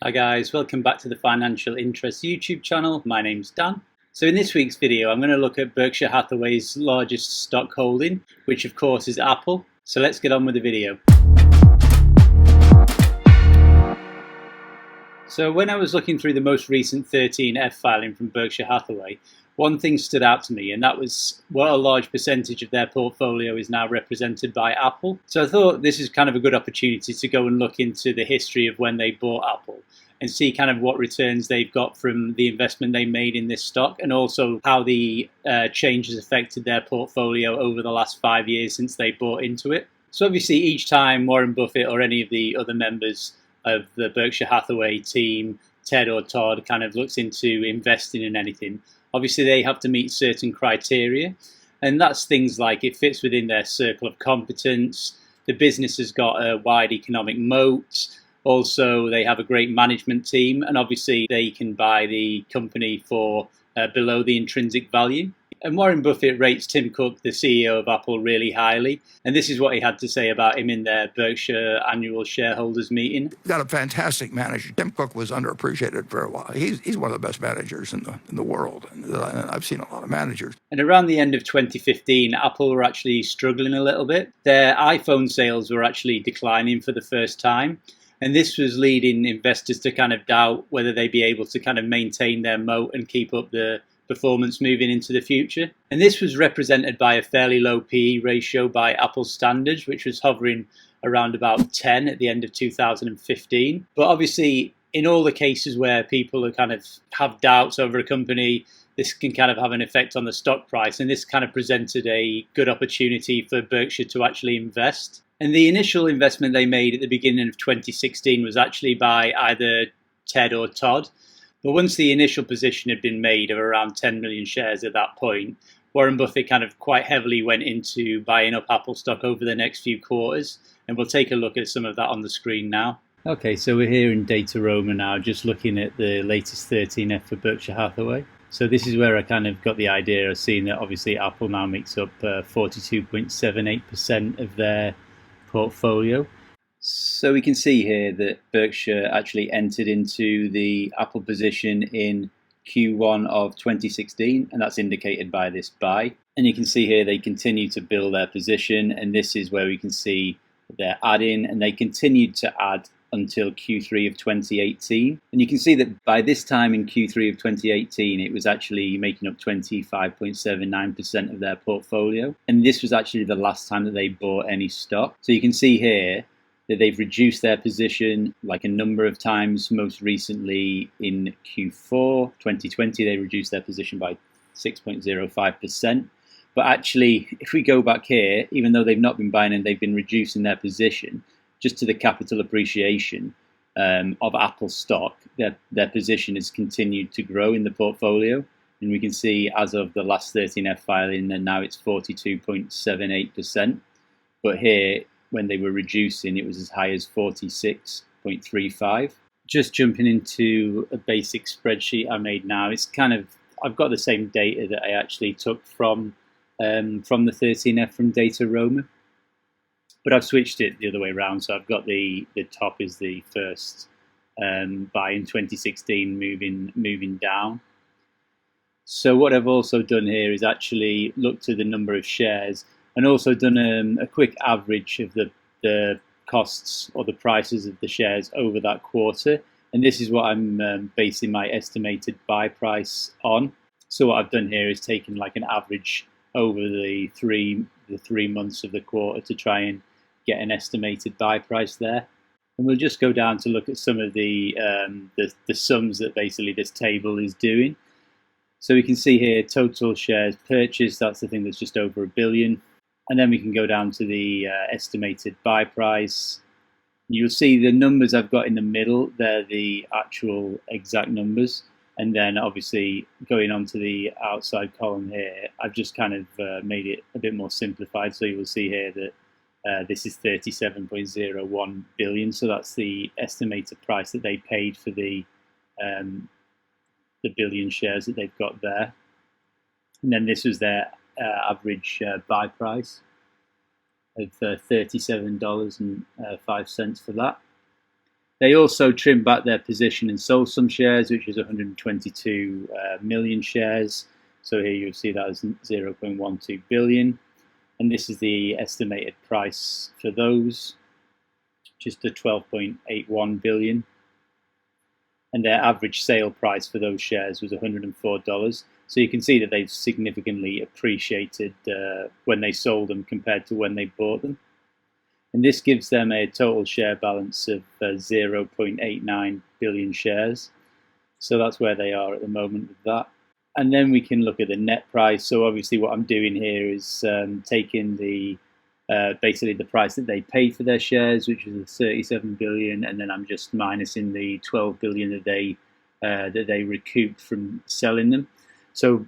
Hi guys, welcome back to the Financial Interest YouTube channel. My name's Dan. So in this week's video, I'm going to look at Berkshire Hathaway's largest stock holding, which of course is Apple. So let's get on with the video. So when I was looking through the most recent 13F filing from Berkshire Hathaway, one thing stood out to me, and that was what a large percentage of their portfolio is now represented by Apple. So I thought this is kind of a good opportunity to go and look into the history of when they bought Apple and see kind of what returns they've got from the investment they made in this stock, and also how the changes affected their portfolio over the last 5 years since they bought into it. So obviously each time Warren Buffett or any of the other members of the Berkshire Hathaway team, Ted or Todd, kind of looks into investing in anything, obviously they have to meet certain criteria, and that's things like it fits within their circle of competence, the business has got a wide economic moat, also they have a great management team, and obviously they can buy the company for below the intrinsic value. And Warren Buffett rates Tim Cook, the CEO of Apple, really highly. And this is what he had to say about him in their Berkshire annual shareholders meeting. We've got a fantastic manager. Tim Cook was underappreciated for a while. He's one of the best managers in the world. And I've seen a lot of managers. And around the end of 2015, Apple were actually struggling a little bit. Their iPhone sales were actually declining for the first time. And this was leading investors to kind of doubt whether they'd be able to kind of maintain their moat and keep up the performance moving into the future. And this was represented by a fairly low PE ratio by Apple standards, which was hovering around about 10 at the end of 2015. But obviously, in all the cases where people are kind of have doubts over a company, this can kind of have an effect on the stock price. And this kind of presented a good opportunity for Berkshire to actually invest. And the initial investment they made at the beginning of 2016 was actually by either Ted or Todd. But once the initial position had been made of around 10 million shares at that point, Warren Buffett kind of quite heavily went into buying up Apple stock over the next few quarters. And we'll take a look at some of that on the screen now. Okay, so we're here in Data Roma now, just looking at the latest 13F for Berkshire Hathaway. So this is where I kind of got the idea of seeing that obviously Apple now makes up 42.78% of their portfolio. So we can see here that Berkshire actually entered into the Apple position in Q1 of 2016, and that's indicated by this buy. And you can see here they continue to build their position, and this is where we can see they're adding, and they continued to add until Q3 of 2018. And you can see that by this time in Q3 of 2018, it was actually making up 25.79% of their portfolio. And this was actually the last time that they bought any stock. So you can see here that they've reduced their position like a number of times. Most recently in Q4 2020, they reduced their position by 6.05%. But actually, if we go back here, even though they've not been buying and they've been reducing their position, just to the capital appreciation of Apple stock, their position has continued to grow in the portfolio. And we can see as of the last 13F filing, then now it's 42.78%. But here, when they were reducing, it was as high as 46.35. Just jumping into a basic spreadsheet I made now, it's kind of, I've got the same data that I actually took from the 13F from Data Roma, but I've switched it the other way around. So I've got the top is the first buy in 2016 moving down. So what I've also done here is actually looked at the number of shares and also done a quick average of the costs or the prices of the shares over that quarter. And this is what I'm basing my estimated buy price on. So what I've done here is taken like an average over the three months of the quarter to try and get an estimated buy price there. And we'll just go down to look at some of the sums that basically this table is doing. So we can see here total shares purchased, that's the thing that's just over 1 billion. And then we can go down to the estimated buy price. You'll see the numbers I've got in the middle, they're the actual exact numbers. And then obviously going on to the outside column here, I've just kind of made it a bit more simplified. So you will see here that this is 37.01 billion. So that's the estimated price that they paid for the billion shares that they've got there. And then this was their average buy price of $37.05 for that. They also trimmed back their position and sold some shares, which is 122 million shares. So here you'll see that as 0.12 billion. And this is the estimated price for those, just the 12.81 billion. And their average sale price for those shares was $104. So you can see that they've significantly appreciated when they sold them compared to when they bought them. And this gives them a total share balance of 0.89 billion shares. So that's where they are at the moment with that. And then we can look at the net price. So obviously what I'm doing here is taking the basically the price that they paid for their shares, which is 37 billion, and then I'm just minusing the 12 billion that they recouped from selling them. So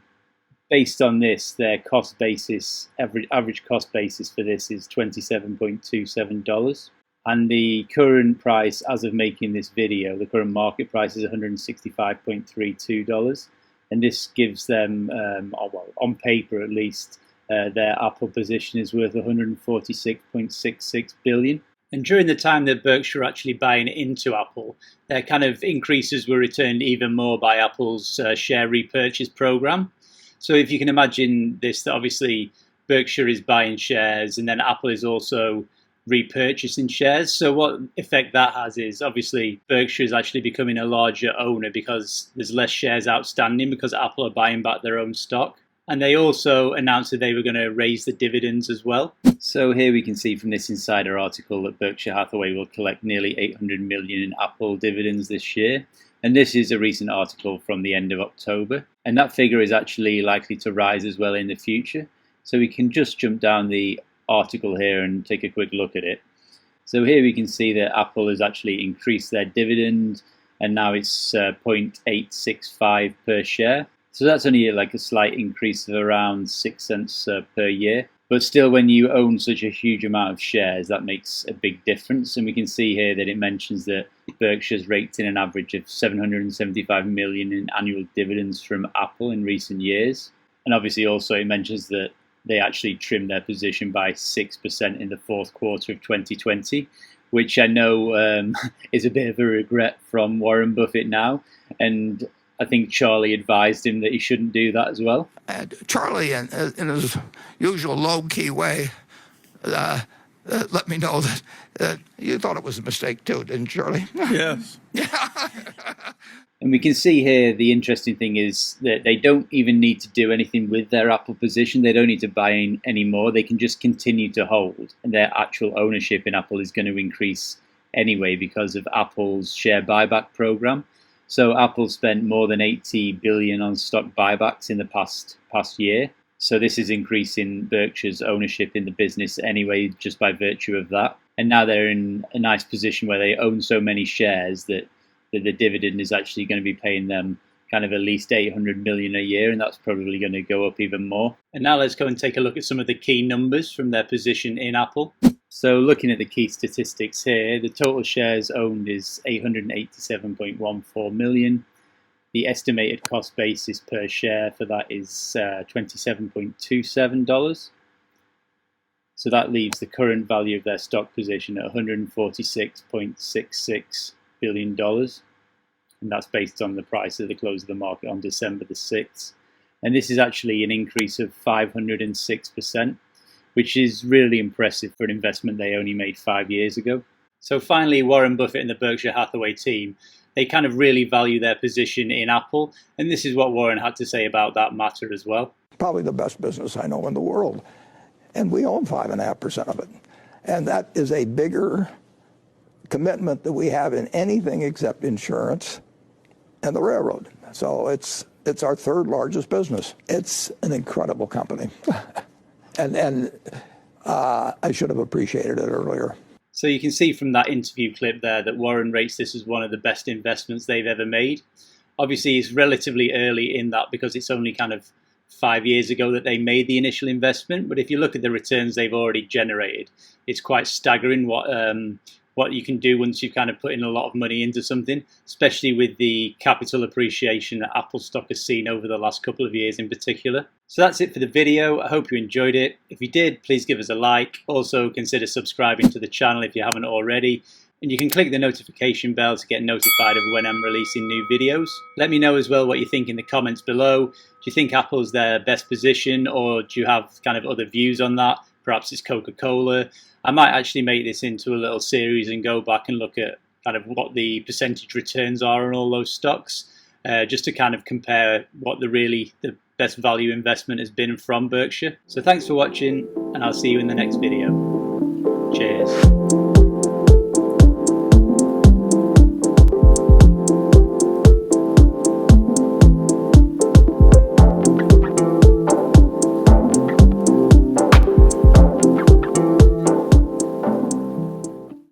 based on this, their cost basis, average cost basis for this is $27.27. And the current price, as of making this video, the current market price is $165.32. And this gives them, well, on paper at least, their Apple position is worth 146.66 billion. And during the time that Berkshire were actually buying into Apple, their kind of increases were returned even more by Apple's share repurchase program. So if you can imagine this, that obviously Berkshire is buying shares and then Apple is also repurchasing shares. So what effect that has is obviously Berkshire is actually becoming a larger owner because there's less shares outstanding because Apple are buying back their own stock. And they also announced that they were going to raise the dividends as well. So here we can see from this insider article that Berkshire Hathaway will collect nearly 800 million in Apple dividends this year. And this is a recent article from the end of October. And that figure is actually likely to rise as well in the future. So we can just jump down the article here and take a quick look at it. So here we can see that Apple has actually increased their dividend and now it's 0.865 per share. So that's only like a slight increase of around 6 cents per year. But still, when you own such a huge amount of shares, that makes a big difference. And we can see here that it mentions that Berkshire's raked in an average of 775 million in annual dividends from Apple in recent years. And obviously also it mentions that they actually trimmed their position by 6% in the fourth quarter of 2020, which I know is a bit of a regret from Warren Buffett now. And I think Charlie advised him that he shouldn't do that as well. And Charlie, in his usual low-key way, let me know that you thought it was a mistake too, didn't Charlie? Yes. And we can see here the interesting thing is that they don't even need to do anything with their Apple position. They don't need to buy in anymore. They can just continue to hold. And their actual ownership in Apple is going to increase anyway because of Apple's share buyback program. So Apple spent more than 80 billion on stock buybacks in the past year. So this is increasing Berkshire's ownership in the business anyway, just by virtue of that. And now they're in a nice position where they own so many shares that the dividend is actually going to be paying them kind of at least 800 million a year, and that's probably going to go up even more. And now let's go and take a look at some of the key numbers from their position in Apple. So looking at the key statistics here, the total shares owned is 887.14 million. The estimated cost basis per share for that is $27.27. So that leaves the current value of their stock position at $146.66 billion. And that's based on the price at the close of the market on December the 6th. And this is actually an increase of 506%. Which is really impressive for an investment they only made 5 years ago. So finally, Warren Buffett and the Berkshire Hathaway team, they kind of really value their position in Apple. And this is what Warren had to say about that matter as well. Probably the best business I know in the world. And we own 5.5% of it. And that is a bigger commitment that we have in anything except insurance and the railroad. So it's our third largest business. It's an incredible company. And I should have appreciated it earlier. So you can see from that interview clip there that Warren rates this as one of the best investments they've ever made. Obviously, it's relatively early in that because it's only kind of 5 years ago that they made the initial investment. But if you look at the returns they've already generated, it's quite staggering what you can do once you've kind of put in a lot of money into something, especially with the capital appreciation that Apple stock has seen over the last couple of years in particular. So that's it for the video. I hope you enjoyed it. If you did, please give us a like. Also, consider subscribing to the channel if you haven't already. And you can click the notification bell to get notified of when I'm releasing new videos. Let me know as well what you think in the comments below. Do you think Apple's their best position, or do you have kind of other views on that? Perhaps it's Coca-Cola. I might actually make this into a little series and go back and look at kind of what the percentage returns are on all those stocks, just to kind of compare what the best value investment has been from Berkshire. So thanks for watching, and I'll see you in the next video. Cheers.